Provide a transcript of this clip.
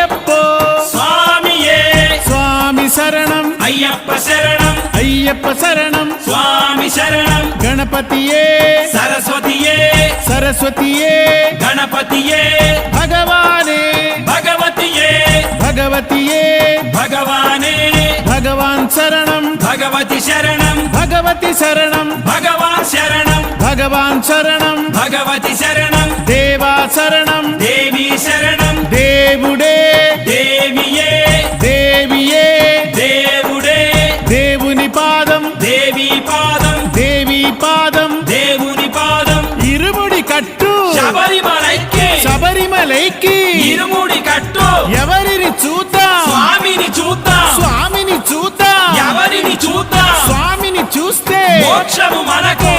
అయ్యప్పో స్వామియే స్వామి శరణం అయ్యప్ప శరణం అయ్యప్ప శరణం స్వామి శరణం గణపతియే సరస్వతియే సరస్వతియే గణపతియే భగవానే భగవతియే భగవతియే భగవానే భగవాన్ శరణం భగవతి శరణం భగవతి శరణం భగవాన్ శరణం భగవాన్ శరణం భగవతి శరణం దేవా శరణం దేవి శరణం దేవుడే దేవియే దేవియే దేవుడే దేవుని పాదం దేవి పాదం దేవి పాదం దేవుని పాదం ఇరుముడి కట్టు శబరిమలైకి శబరిమలైకి ఇరుముడి కట్టు ఎవరిని చూద్దాం స్వామిని చూద్దాం స్వామిని చూద్దాం ఎవరిని చూద్దాం స్వామిని చూస్తే మోక్షము మనకు